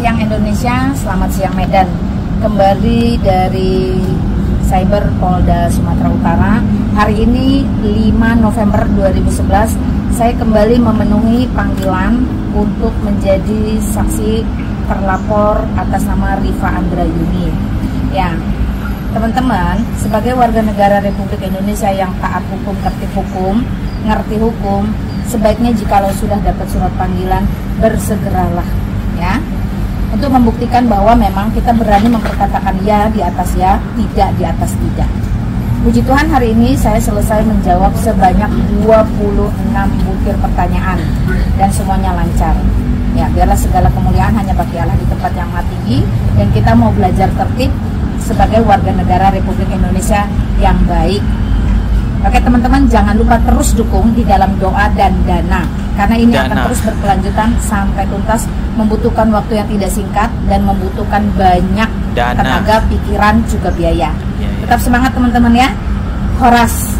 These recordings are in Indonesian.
siang Indonesia, selamat siang Medan. Kembali dari Cyber Polda Sumatera Utara. Hari ini 5 November 2011, saya kembali memenuhi panggilan untuk menjadi saksi terlapor atas nama Rifa Andrayuni. Ya, teman-teman, sebagai warga negara Republik Indonesia yang taat hukum, tertib hukum, ngerti hukum, sebaiknya jikalau sudah dapat surat panggilan, bersegeralah ya, untuk membuktikan bahwa memang kita berani memperkatakan ya di atas ya, tidak di atas tidak. Puji Tuhan, hari ini saya selesai menjawab sebanyak 26 butir pertanyaan dan semuanya lancar. Ya, biarlah segala kemuliaan hanya bagi Allah di tempat yang maha tinggi, dan kita mau belajar tertib sebagai warga negara Republik Indonesia yang baik. Oke teman-teman, jangan lupa terus dukung di dalam doa dan dana, karena ini akan terus berkelanjutan sampai tuntas, membutuhkan waktu yang tidak singkat dan membutuhkan banyak tenaga, pikiran, juga biaya. Tetap semangat teman-teman ya. Horas.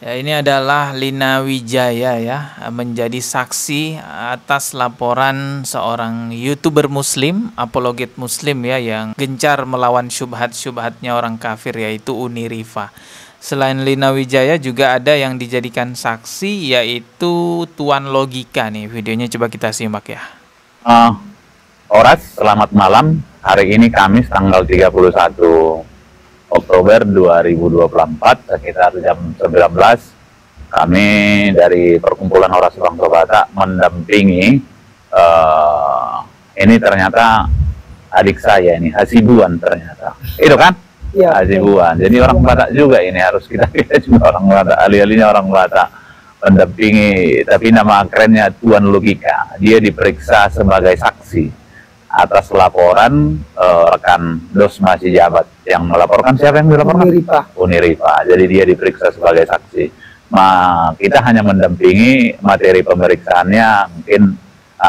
Ya, ini adalah Lina Wijaya ya, menjadi saksi atas laporan seorang YouTuber muslim, apologet muslim ya, yang gencar melawan syubhat-syubhatnya orang kafir, yaitu Uni Rifa. Selain Lina Wijaya juga ada yang dijadikan saksi, yaitu Tuan Logika nih. Videonya coba kita simak ya. Horas, selamat malam. Hari ini Kamis tanggal 31 Oktober 2024 sekitar jam 19, kami dari perkumpulan Horas Bangsa Batak mendampingi ini ternyata adik saya ini Hasibuan, ternyata itu kan ya, Hasibuan. Jadi orang Batak juga ini, harus kita juga orang Batak, alih-alihnya orang Batak mendampingi, tapi nama kerennya Tuan Logika. Dia diperiksa sebagai saksi atas laporan rekan Dosma Jabat yang melaporkan. Siapa yang dilaporkan? Uni Rifa. Jadi dia diperiksa sebagai saksi. Kita hanya mendampingi, materi pemeriksaannya mungkin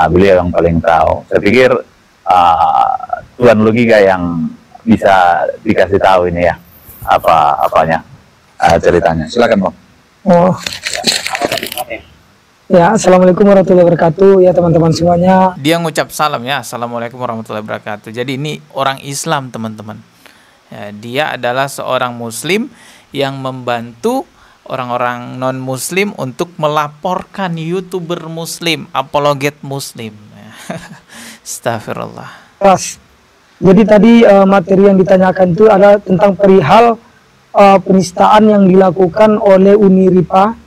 beliau yang paling tahu. Saya pikir Tuan Logika yang bisa dikasih tahu ini ya, apanya ceritanya. Silakan Bang. Ya, assalamualaikum warahmatullahi wabarakatuh ya teman-teman semuanya. Dia ngucap salam ya, assalamualaikum warahmatullahi wabarakatuh. Jadi ini orang Islam teman-teman ya, dia adalah seorang muslim yang membantu orang-orang non muslim untuk melaporkan YouTuber muslim, apologet muslim. Astagfirullah. Jadi tadi materi yang ditanyakan itu adalah tentang perihal penistaan yang dilakukan oleh Uni Rifa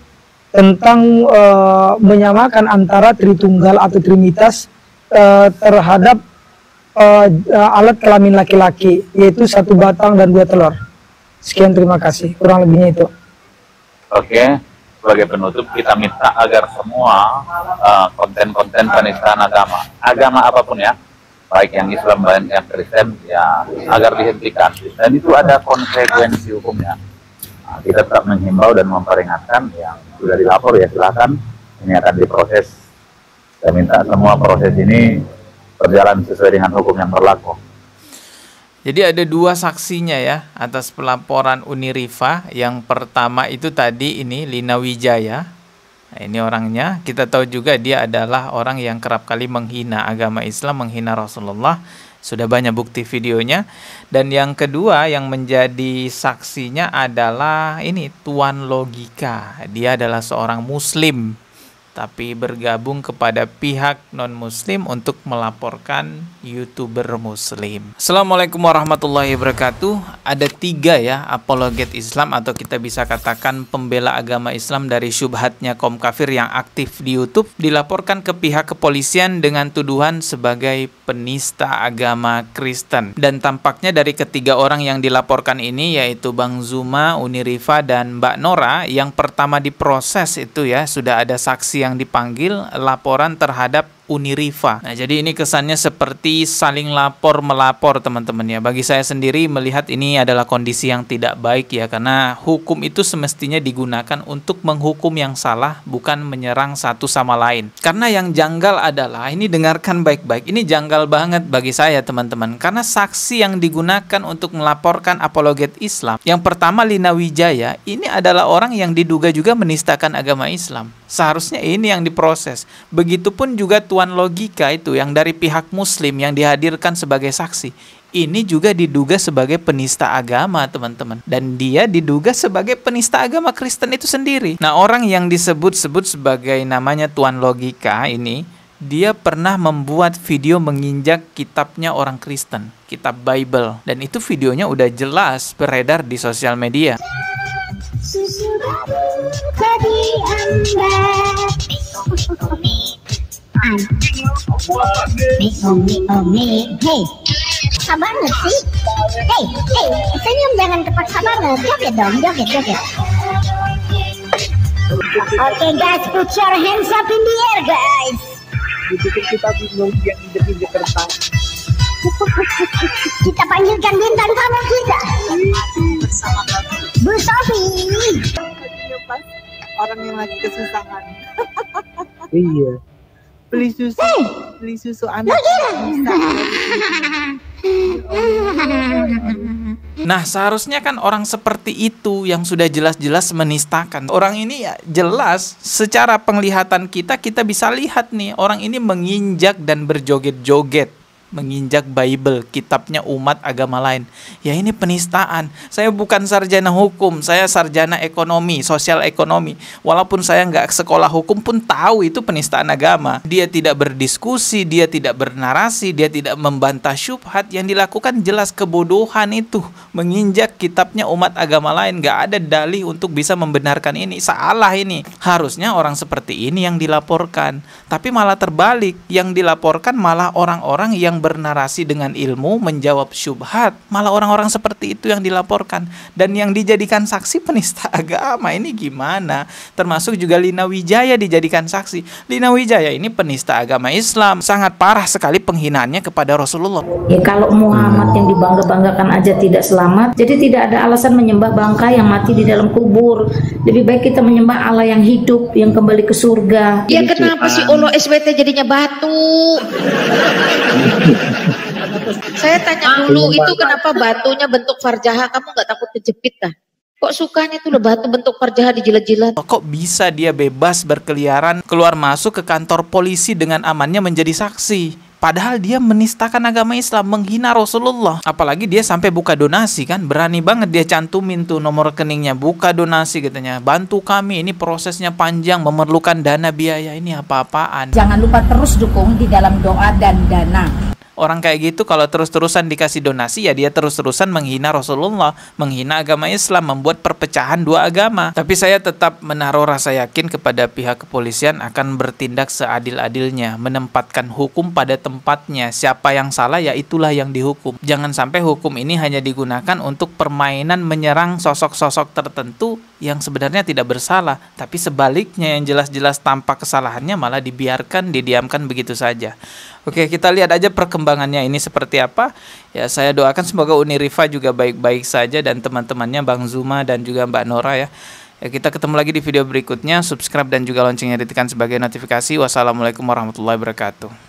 tentang menyamakan antara Tritunggal atau Trinitas terhadap alat kelamin laki-laki, yaitu 1 batang dan 2 telur. Sekian, terima kasih. Kurang lebihnya itu. Oke, sebagai penutup kita minta agar semua konten-konten penistaan agama apapun ya, baik yang Islam baik yang Kristen ya, agar dihentikan, dan itu ada konsekuensi hukumnya. Kita tetap menghimbau dan memperingatkan yang sudah dilapor ya silakan, ini akan diproses. Saya minta semua proses ini berjalan sesuai dengan hukum yang berlaku. Jadi ada 2 saksinya ya atas pelaporan Uni Rifa. Yang pertama itu tadi ini Lina Wijaya. Nah, ini orangnya, kita tahu juga dia adalah orang yang kerap kali menghina agama Islam, menghina Rasulullah. Sudah banyak bukti videonya. Dan yang kedua yang menjadi saksinya adalah ini Tuan Logika. Dia adalah seorang muslim tapi bergabung kepada pihak non-muslim untuk melaporkan YouTuber muslim. Assalamualaikum warahmatullahi wabarakatuh. Ada 3 ya apologet Islam, atau kita bisa katakan pembela agama Islam dari syubhatnya kaum kafir yang aktif di YouTube, dilaporkan ke pihak kepolisian dengan tuduhan sebagai penista agama Kristen. Dan tampaknya dari ketiga orang yang dilaporkan ini, yaitu Bang Zuma, Uni Rifa, dan Mbak Nora, yang pertama diproses itu ya, sudah ada saksi yang dipanggil laporan terhadap Uni Rifa. Nah, jadi ini kesannya seperti saling lapor melapor teman-teman ya. Bagi saya sendiri melihat ini adalah kondisi yang tidak baik ya, karena hukum itu semestinya digunakan untuk menghukum yang salah, bukan menyerang satu sama lain. Karena yang janggal adalah, ini dengarkan baik-baik, ini janggal banget bagi saya teman-teman, karena saksi yang digunakan untuk melaporkan apologet Islam, yang pertama Lina Wijaya, ini adalah orang yang diduga juga menistakan agama Islam. Seharusnya ini yang diproses. Begitupun juga Tuan Tuan Logika itu yang dari pihak Muslim yang dihadirkan sebagai saksi, ini juga diduga sebagai penista agama, teman-teman. Dan dia diduga sebagai penista agama Kristen itu sendiri. Nah, orang yang disebut-sebut sebagai namanya Tuan Logika ini, dia pernah membuat video menginjak kitabnya orang Kristen, kitab Bible. Dan itu videonya udah jelas beredar di sosial media. Susu baru tadi Hey, sabar nggak sih? Hey, senyum jangan terpaksa banget. Joget dong, joget. Oke guys, put your hands up in the air guys. Kita bingung yang injek-injek kertas. Kita panggilkan bintang tamu kita, Bersama Bu Sofi. pas orang yang lagi kesusahan. Iya. Beli susu anak. Nah, seharusnya kan orang seperti itu yang sudah jelas-jelas menistakan. Orang ini ya jelas secara penglihatan kita bisa lihat nih, orang ini menginjak dan berjoget-joget, menginjak Bible, kitabnya umat agama lain. Ya ini penistaan. Saya bukan sarjana hukum, saya sarjana ekonomi, sosial ekonomi. Walaupun saya nggak sekolah hukum pun tahu itu penistaan agama. Dia tidak berdiskusi, dia tidak bernarasi, dia tidak membantah syubhat. Yang dilakukan jelas kebodohan itu, menginjak kitabnya umat agama lain. Nggak ada dalih untuk bisa membenarkan ini. Salah ini. Harusnya orang seperti ini yang dilaporkan. Tapi malah terbalik, yang dilaporkan malah orang-orang yang bernarasi dengan ilmu, menjawab syubhat. Malah orang-orang seperti itu yang dilaporkan. Dan yang dijadikan saksi penista agama. Ini gimana? Termasuk juga Lina Wijaya dijadikan saksi. Lina Wijaya ini penista agama Islam. Sangat parah sekali penghinaannya kepada Rasulullah. Ya kalau Muhammad yang dibangga-banggakan aja tidak selamat, jadi tidak ada alasan menyembah bangkai yang mati di dalam kubur. Lebih baik kita menyembah Allah yang hidup, yang kembali ke surga. Ya kenapa sih Allah SWT jadinya batu? Saya tanya dulu, itu kenapa batunya bentuk farjaha? Kamu nggak takut kejepit dah? Kok sukanya tuh batu bentuk farjaha dijilat-jilat? Kok bisa dia bebas berkeliaran, keluar masuk ke kantor polisi dengan amannya menjadi saksi? Padahal dia menistakan agama Islam, menghina Rasulullah. Apalagi dia sampai buka donasi kan. Berani banget dia cantumin tuh nomor rekeningnya. Buka donasi katanya. Bantu kami, ini prosesnya panjang, memerlukan dana biaya. Ini apa-apaan. Jangan lupa terus dukung di dalam doa dan dana. Orang kayak gitu kalau terus-terusan dikasih donasi, ya dia terus-terusan menghina Rasulullah, menghina agama Islam, membuat perpecahan dua agama. Tapi saya tetap menaruh rasa yakin kepada pihak kepolisian akan bertindak seadil-adilnya, menempatkan hukum pada tempatnya. Siapa yang salah ya itulah yang dihukum. Jangan sampai hukum ini hanya digunakan untuk permainan menyerang sosok-sosok tertentu yang sebenarnya tidak bersalah, tapi sebaliknya yang jelas-jelas tampak kesalahannya malah dibiarkan, didiamkan begitu saja. Oke, kita lihat aja perkembangannya ini seperti apa. Ya, saya doakan semoga Unirifa juga baik-baik saja dan teman-temannya Bang Zuma dan juga Mbak Nora ya. Ya, kita ketemu lagi di video berikutnya. Subscribe dan juga loncengnya ditekan sebagai notifikasi. Wassalamualaikum warahmatullahi wabarakatuh.